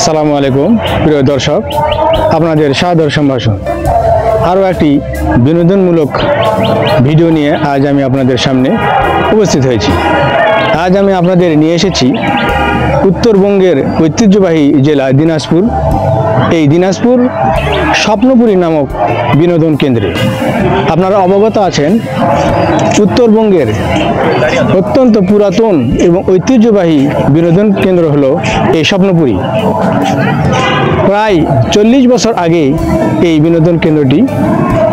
আসসালামু আলাইকুম প্রিয় দর্শক, আপনাদের সাদর সম্ভাষণ। আরও একটি বিনোদনমূলক ভিডিও নিয়ে আজ আমি আপনাদের সামনে উপস্থিত হয়েছি। আজ আমি আপনাদের নিয়ে এসেছি উত্তরবঙ্গের ঐতিহ্যবাহী জেলা দিনাজপুর। এই দিনাজপুর স্বপ্নপুরী নামক বিনোদন কেন্দ্রে আপনারা অবগত আছেন, উত্তরবঙ্গের অত্যন্ত পুরাতন এবং ঐতিহ্যবাহী বিনোদন কেন্দ্র হলো এই স্বপ্নপুরী। প্রায় 40 বছর আগে এই বিনোদন কেন্দ্রটি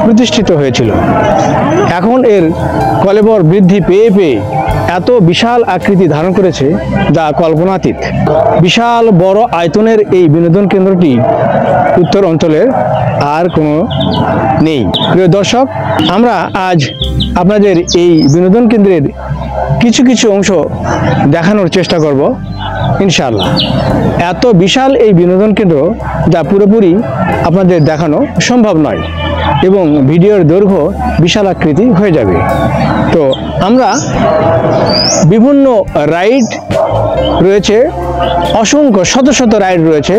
প্রতিষ্ঠিত হয়েছিল। এখন এর কলেবর বৃদ্ধি পেয়ে পেয়ে এত বিশাল আকৃতি ধারণ করেছে যা কল্পনাতীত। বিশাল বড় আয়তনের এই বিনোদন কেন্দ্রটি উত্তর অঞ্চলের আর কোনো নেই। প্রিয় দর্শক, আমরা আজ আপনাদের এই বিনোদন কেন্দ্রের কিছু কিছু অংশ দেখানোর চেষ্টা করব ইনশাআল্লাহ। এত বিশাল এই বিনোদন কেন্দ্র যা পুরোপুরি আপনাদের দেখানো সম্ভব নয় এবং ভিডিওর দৈর্ঘ্য বিশাল আকৃতি হয়ে যাবে। তো আমরা বিভিন্ন রাইড রয়েছে, অসংখ্য শত শত রাইড রয়েছে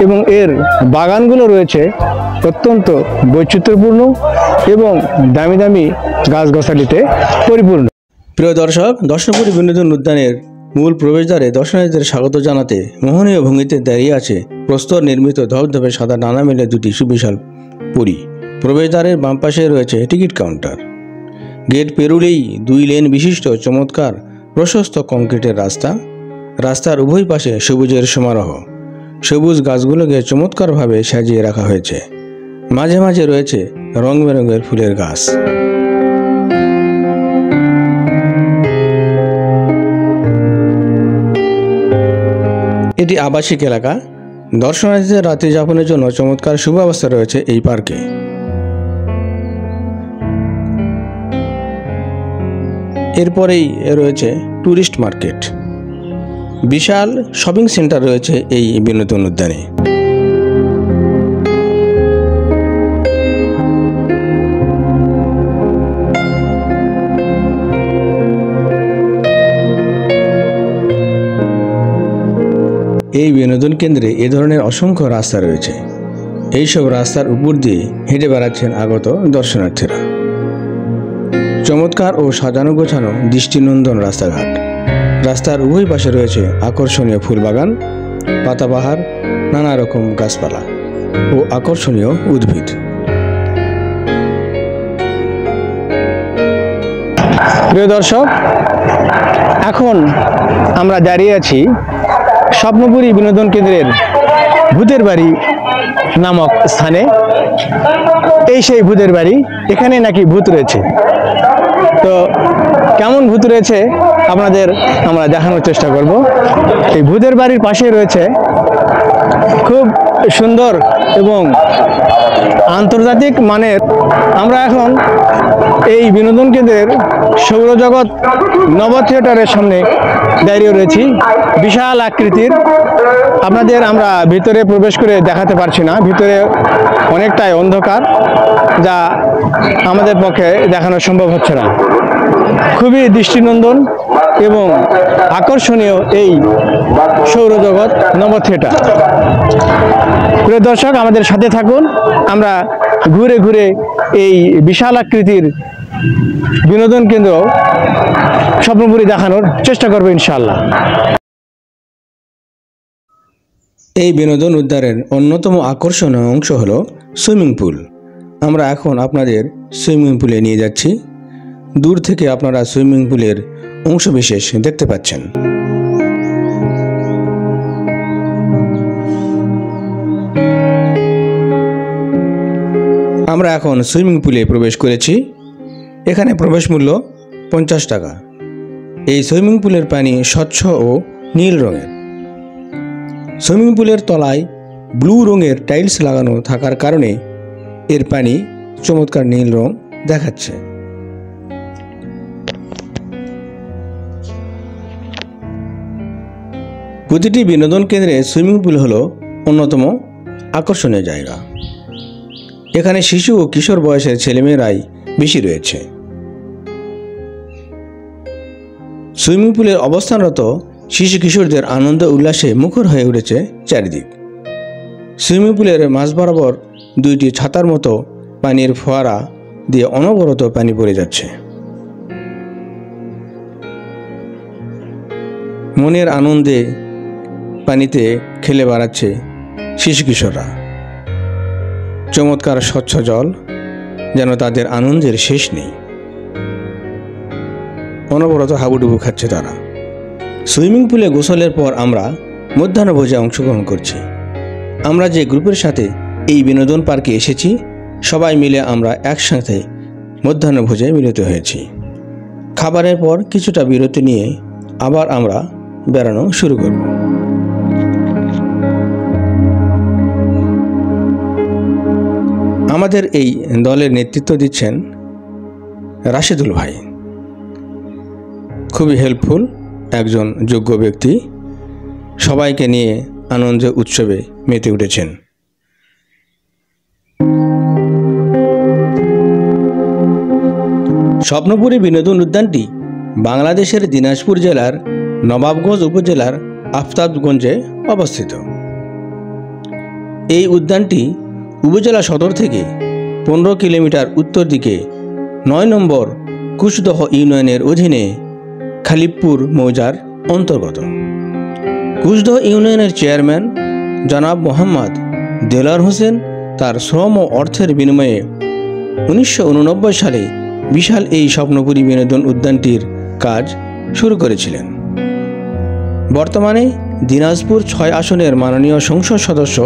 এবং এর বাগানগুলো রয়েছে অত্যন্ত বৈচিত্র্যপূর্ণ এবং দামি দামি গাছগাছালিতে পরিপূর্ণ। প্রিয় দর্শক, দর্শনপুরী বিনোদন উদ্যানের মূল প্রবেশদ্বারে দর্শনার্থীদের স্বাগত জানাতে মোহনীয় ভঙ্গিতে দাঁড়িয়ে আছে প্রস্তর নির্মিত ধবধবে সাদা ডানা মেলে দুটি সুবিশাল পুরী। প্রবেশদ্বারের বাম পাশে রয়েছে টিকিট কাউন্টার। গেট পেরুলেই 2 লেন বিশিষ্ট চমৎকার প্রশস্ত কংক্রিটের রাস্তা। রাস্তার উভয় পাশে সবুজের সমারোহ। সবুজ গাছগুলোকে চমৎকারভাবে সাজিয়ে রাখা হয়েছে। মাঝে মাঝে রয়েছে রং বেরঙের ফুলের গাছ। এটি আবাসিক এলাকা। দর্শনার্থীদের রাত্রি যাপনের জন্য চমৎকার সুব্যবস্থা রয়েছে এই পার্কে। এরপরেই রয়েছে টুরিস্ট মার্কেট। বিশাল শপিং সেন্টার রয়েছে এই বিনোদন উদ্যানে। এই বিনোদন কেন্দ্রে এ ধরনের অসংখ্য রাস্তা রয়েছে। এইসব রাস্তার উপর দিয়ে হেঁটে বেড়াচ্ছেন আগত দর্শনার্থীরা। চমৎকার ও সাজানো গোছানো দৃষ্টিনন্দন রাস্তাঘাট। রাস্তার উভয় পাশে রয়েছে আকর্ষণীয় ফুলবাগান, পাতাবাহার, নানা রকম গাছপালা ও আকর্ষণীয় উদ্ভিদ। প্রিয় দর্শক, এখন আমরা দাঁড়িয়ে আছি স্বপ্নপুরী বিনোদন কেন্দ্রের ভূতের বাড়ি নামক স্থানে। এই সেই ভূতের বাড়ি, এখানে নাকি ভূত রয়েছে। তো কেমন ভূত রয়েছে আপনাদের আমরা দেখানোর চেষ্টা করব। এই ভূতের বাড়ির পাশে রয়েছে খুব সুন্দর এবং আন্তর্জাতিক মানের। আমরা এখন এই বিনোদন কেন্দ্রের সৌরজগৎ নব থিয়েটারের সামনে দাঁড়িয়ে রয়েছি। বিশাল আকৃতির। আপনাদের আমরা ভিতরে প্রবেশ করে দেখাতে পারছি না, ভিতরে অনেকটাই অন্ধকার, যা আমাদের পক্ষে দেখানো সম্ভব হচ্ছে না। খুবই দৃষ্টিনন্দন এবং আকর্ষণীয় এই সৌরজগৎ নব থিয়েটার। প্রিয় দর্শক, আমাদের সাথে থাকুন। আমরা ঘুরে ঘুরে এই বিশাল আকৃতির বিনোদন কেন্দ্র স্বপ্নপুরী দেখানোর চেষ্টা করব ইনশাআল্লাহ। এই বিনোদন উদ্যানের অন্যতম আকর্ষণীয় অংশ হলো সুইমিং পুল। আমরা এখন আপনাদের সুইমিং পুলে নিয়ে যাচ্ছি। দূর থেকে আপনারা সুইমিং পুলের অংশবিশেষ দেখতে পাচ্ছেন। আমরা এখন সুইমিং পুলে প্রবেশ করেছি। এখানে প্রবেশ মূল্য 50 টাকা। এই সুইমিং পুলের পানি স্বচ্ছ ও নীল রঙের। সুইমিং পুলের তলায় ব্লু রঙের টাইলস লাগানো থাকার কারণে এর পানি চমৎকার নীল রং দেখাচ্ছে। প্রতিটি বিনোদন কেন্দ্রে সুইমিং পুল হলো অন্যতম আকর্ষণীয় জায়গা। এখানে শিশু ও কিশোর বয়সের ছেলেমেয়েরাই বেশি রয়েছে। সুইমিং পুলের অবস্থানরত শিশু কিশোরদের আনন্দ উল্লাসে মুখর হয়ে উঠেছে চারিদিক। সুইমিং পুলের মাঝ বরাবর দুইটি ছাতার মতো পানির ফোয়ারা দিয়ে অনবরত পানি পড়ে যাচ্ছে। মনের আনন্দে পানিতে খেলে বেড়াচ্ছে শিশু কিশোররা। চমৎকার স্বচ্ছ জল, যেন তাদের আনন্দের শেষ নেই। অনবরত হাবুডুবু খাচ্ছে তারা। সুইমিং পুলে গোসলের পর আমরা মধ্যাহ্নভোজে অংশগ্রহণ করছি। আমরা যে গ্রুপের সাথে এই বিনোদন পার্কে এসেছি, সবাই মিলে আমরা একসাথে মধ্যাহ্নভোজে মিলিত হয়েছি। খাবারের পর কিছুটা বিরতি নিয়ে আবার আমরা বেড়ানো শুরু করব। আমাদের এই দলের নেতৃত্ব দিচ্ছেন রাশেদুল ভাই। খুবই হেল্পফুল একজন যোগ্য ব্যক্তি, সবাইকে নিয়ে আনন্দ উৎসবে মেতে উঠেছেন। স্বপ্নপুরী বিনোদন উদ্যানটি বাংলাদেশের দিনাজপুর জেলার নবাবগঞ্জ উপজেলার আফতাবগঞ্জে অবস্থিত। এই উদ্যানটি উপজেলা সদর থেকে 15 কিলোমিটার উত্তর দিকে 9 নম্বর কুশদহ ইউনিয়নের অধীনে খালিবপুর মৌজার অন্তর্গত। কুশদহ ইউনিয়নের চেয়ারম্যান জনাব মোহাম্মদ দেলার হোসেন তার শ্রম ও অর্থের বিনিময়ে 1989 সালে বিশাল এই স্বপ্নপুরী বিনোদন উদ্যানটির কাজ শুরু করেছিলেন। বর্তমানে দিনাজপুর 6 আসনের মাননীয় সংসদ সদস্য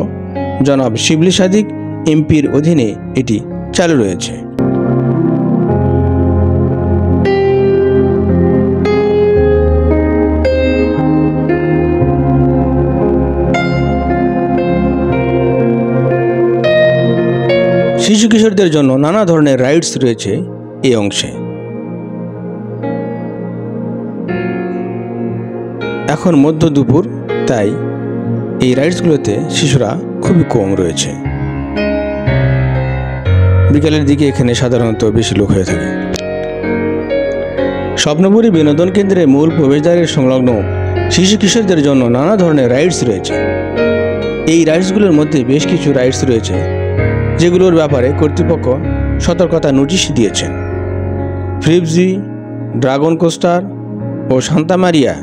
জনাব শিবলি সাদিক এমপির অধীনে এটি চালু রয়েছে। শিশু কিশোরদের জন্য নানা ধরনের রাইডস রয়েছে এই অংশে। এখন মধ্য দুপুর, তাই এই রাইডসগুলোতে শিশুরা খুবই কম রয়েছে। বিকালের দিকে এখানে সাধারণত বেশি লোক হয়ে থাকে। স্বপ্নপুরী বিনোদন কেন্দ্রের মূল প্রবেশদ্বারের সংলগ্ন শিশু কিশোরদের জন্য নানা ধরনের রাইডস রয়েছে। এই রাইডসগুলোর মধ্যে বেশ কিছু রাইডস রয়েছে যেগুলোর ব্যাপারে কর্তৃপক্ষ সতর্কতা নোটিশ দিয়েছেন। ফ্রিবজি, ড্রাগন কোস্টার ও সান্তা মারিয়া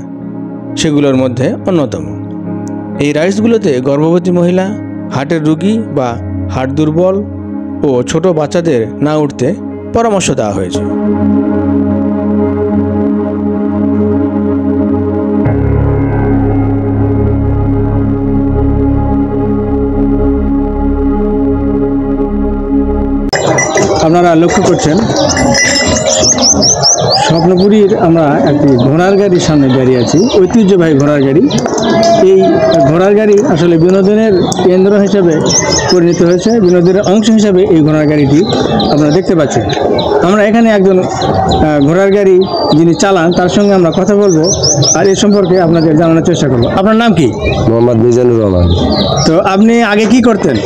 সেগুলোর মধ্যে অন্যতম। এই রাইডসগুলোতে গর্ভবতী মহিলা, হার্টের রোগী বা হার্ট দুর্বল ও ছোট বাচ্চাদের না উঠতে পরামর্শ দেওয়া হয়েছে। আপনারা লক্ষ্য করছেন স্বপ্নপুরীর আমরা একটি ঘোড়ার গাড়ির সামনে দাঁড়িয়ে আছি, ঐতিহ্যবাহী ঘোড়ার গাড়ি। এই ঘোড়ার গাড়ি আসলে বিনোদনের কেন্দ্র হিসেবে পরিণত হয়েছে, বিনোদনের অংশ হিসেবে এই ঘোড়ার গাড়িটি আপনারা দেখতে পাচ্ছেন। আমরা এখানে একজন ঘোড়ার গাড়ি যিনি চালান তার সঙ্গে আমরা কথা বলবো আর এ সম্পর্কে আপনাদের জানানোর চেষ্টা করবো। আপনার নাম কি? মোহাম্মদ মিজানুর রহমান। তো আপনি আগে কি করতেন?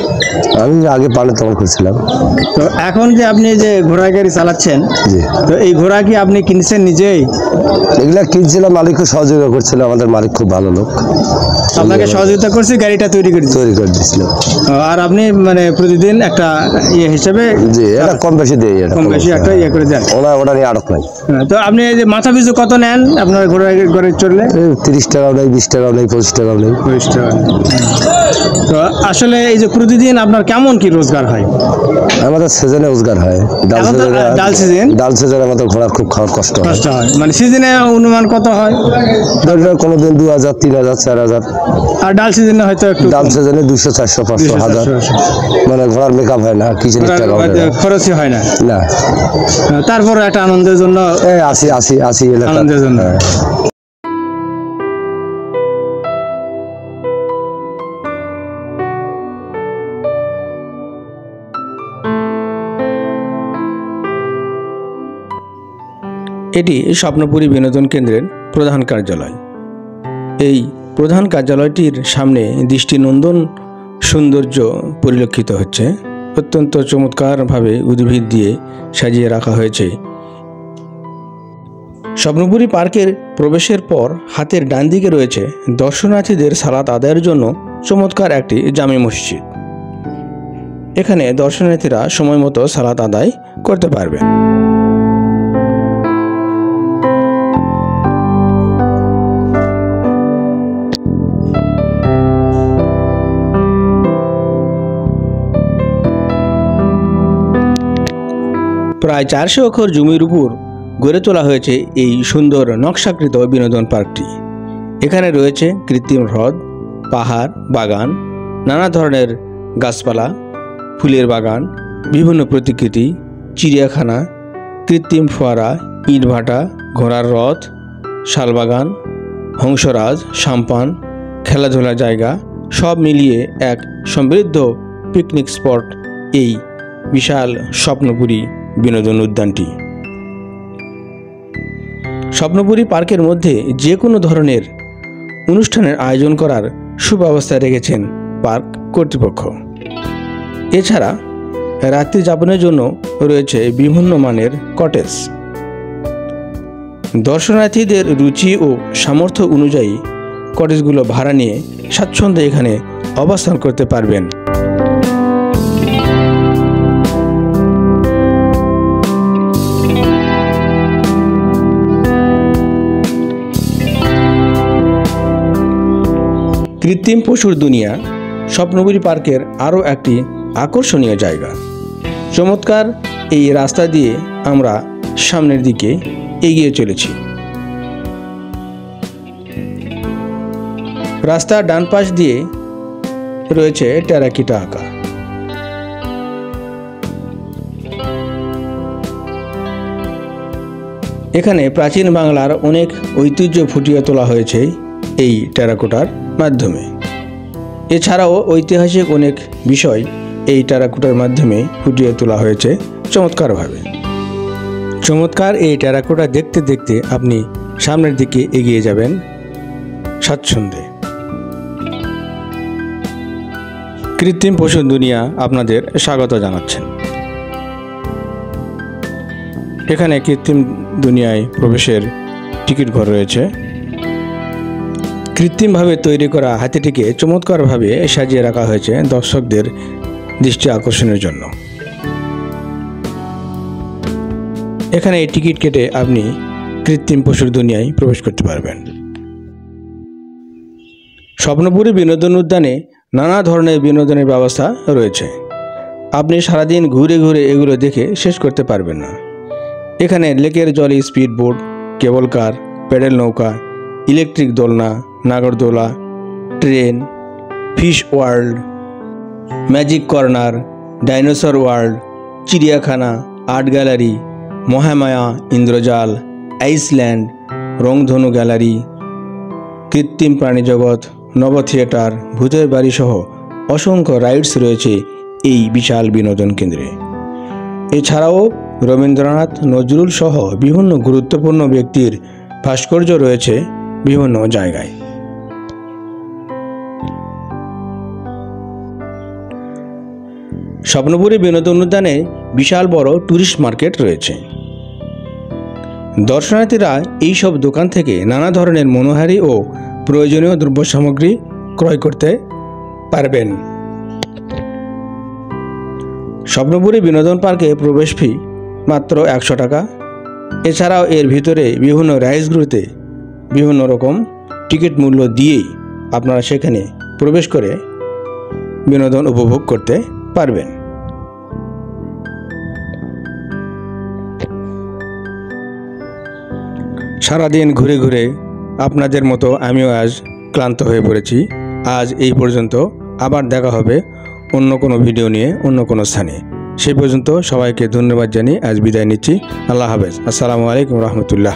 আমি আগে পানে তখন করছিলাম। তো এখন যে আপনি যে ঘোড়া গাড়ি চালাচ্ছেন, তো এই ঘোড়া কি আপনি কিনছেন নিজেই? এগুলা কিনছিলাম, মালিককে সহযোগিতা করছিল। আমাদের মালিক খুব ভালো লোক, আপনাকে সহযোগিতা করছে, গাড়িটা তৈরি করে দিয়েছিল। আর আপনি মানে প্রতিদিন একটা ইয়ে হিসেবে জি এটা কম বেশি দেই, কম বেশি একটা ইয়ে করে দেন। ওটা নিয়ে আটক নাই। তো আপনি এই যে মাথা পিছু কত নেন আপনার ঘোড়া গাড়ি চললে? 30 টাকাও নেই, 20 টাকাও নেই, 25 টাকাও নেই। 25 টাকা। তো আসলে এই যে প্রতিদিন আপনার কেমন কি রোজগার হয়? আমাদের সিজনে রোজগার হয়। ডাল সিজন আমাদের ঘোড়ার খুব খাওয়ার কষ্ট হয়। মানে সিজনে অনুমান কত হয়? কোনোদিন 2000, 3000, 4000। আর ডাল সিজনে হয়তো একটু, ডাল সিজনে 200, 400, 500, 1000। মানে ঘোড়ার মেকআপ হয় না, কিছু খরচই হয় না। না, তারপর একটা আনন্দের জন্য আসি আনন্দের জন্য। এটি স্বপ্নপুরী বিনোদন কেন্দ্রের প্রধান কার্যালয়। এই প্রধান কার্যালয়টির সামনে দৃষ্টিনন্দন সৌন্দর্য পরিলক্ষিত হচ্ছে। অত্যন্ত চমৎকারভাবে উদ্ভিদ দিয়ে সাজিয়ে রাখা হয়েছে। স্বপ্নপুরী পার্কের প্রবেশের পর হাতের ডান দিকে রয়েছে দর্শনার্থীদের সালাত আদায়ের জন্য চমৎকার একটি জামে মসজিদ। এখানে দর্শনার্থীরা সময় মতো সালাত আদায় করতে পারবেন। প্রায় 400 একর জমির উপর গড়ে তোলা হয়েছে এই সুন্দর নকশাকৃত বিনোদন পার্কটি। এখানে রয়েছে কৃত্রিম হ্রদ, পাহাড়, বাগান, নানা ধরনের গাছপালা, ফুলের বাগান, বিভিন্ন প্রতিকৃতি, চিড়িয়াখানা, কৃত্রিম ফোয়ারা, ইটভাটা, ঘোড়ার রথ, শালবাগান, হংসরাজ, সাম্পান, খেলাধুলার জায়গা সব মিলিয়ে এক সমৃদ্ধ পিকনিক স্পট এই বিশাল স্বপ্নপুরী বিনোদন উদ্যানটি। স্বপ্নপুরী পার্কের মধ্যে যে কোনো ধরনের অনুষ্ঠানের আয়োজন করার সুব্যবস্থা রেখেছেন পার্ক কর্তৃপক্ষ। এছাড়া রাত্রি যাপনের জন্য রয়েছে বিভিন্ন মানের কটেজ। দর্শনার্থীদের রুচি ও সামর্থ্য অনুযায়ী কটেজগুলো ভাড়া নিয়ে স্বাচ্ছন্দ্যে এখানে অবস্থান করতে পারবেন। কৃত্রিম পশুর দুনিয়া স্বপ্নপুরী পার্কের আরও একটি আকর্ষণীয় জায়গা। চমৎকার এই রাস্তা দিয়ে আমরা সামনের দিকে এগিয়ে চলেছি। রাস্তার ডান পাশ দিয়ে রয়েছে টেরাকোটা আঁকা। এখানে প্রাচীন বাংলার অনেক ঐতিহ্য ফুটিয়ে তোলা হয়েছে এই টেরাকোটার মাধ্যমে। এছাড়াও ঐতিহাসিক অনেক বিষয় এই টেরাকোটার মাধ্যমে ফুটিয়ে তোলা হয়েছে চমৎকারভাবে। চমৎকার এই টেরাকোটা দেখতে দেখতে আপনি সামনের দিকে এগিয়ে যাবেন স্বাচ্ছন্দ্যে। কৃত্রিম পশুর দুনিয়া আপনাদের স্বাগত জানাচ্ছেন। এখানে কৃত্রিম দুনিয়ায় প্রবেশের টিকিট ঘর রয়েছে। কৃত্রিমভাবে তৈরি করা হাতিটিকে চমৎকারভাবে সাজিয়ে রাখা হয়েছে দর্শকদের দৃষ্টি আকর্ষণের জন্য। এখানে এই টিকিট কেটে আপনি কৃত্রিম পশুর দুনিয়ায় প্রবেশ করতে পারবেন। স্বপ্নপুরী বিনোদন উদ্যানে নানা ধরনের বিনোদনের ব্যবস্থা রয়েছে। আপনি সারাদিন ঘুরে ঘুরে এগুলো দেখে শেষ করতে পারবেন না। এখানে লেকের জলে স্পিড বোট, কেবল কার, প্যাডেল নৌকা, ইলেকট্রিক দোলনা, নাগরদোলা, train, fish world, magic corner, dinosaur world, চিড়িয়াখানা, আর্ট গ্যালারি, মহামায়া ইন্দ্রজাল, আইসল্যান্ড, রংধনু গ্যালারি, কৃত্রিম প্রাণী জগৎ, নব থিয়েটার, ভূতের বাড়ি সহ অসংখ্য রাইডস রয়েছে এই বিশাল বিনোদন কেন্দ্রে। এছাড়াও রবীন্দ্রনাথ, নজরুল সহ বিভিন্ন গুরুত্বপূর্ণ ব্যক্তির ভাস্কর্য রয়েছে বিভিন্ন জায়গায়। স্বপ্নপুরী বিনোদন উদ্যানে বিশাল বড় ট্যুরিস্ট মার্কেট রয়েছে। দর্শনার্থীরা এইসব দোকান থেকে নানা ধরনের মনোহারী ও প্রয়োজনীয় দ্রব্য সামগ্রী ক্রয় করতে পারবেন। স্বপ্নপুরী বিনোদন পার্কে প্রবেশ ফি মাত্র 100 টাকা। এছাড়াও এর ভিতরে বিভিন্ন রাইডসগুলোতে বিভিন্ন রকম টিকিট মূল্য দিয়েই আপনারা সেখানে প্রবেশ করে বিনোদন উপভোগ করতে পারবেন। সারাদিন ঘুরে ঘুরে আপনাদের মতো আমিও আজ ক্লান্ত হয়ে পড়েছি। আজ এই পর্যন্ত, আবার দেখা হবে অন্য কোনো ভিডিও নিয়ে অন্য কোনো স্থানে। সেই পর্যন্ত সবাইকে ধন্যবাদ জানিয়ে আজ বিদায় নিচ্ছি। আল্লাহ হাফেজ। আসসালামু আলাইকুম রহমতুল্লাহ।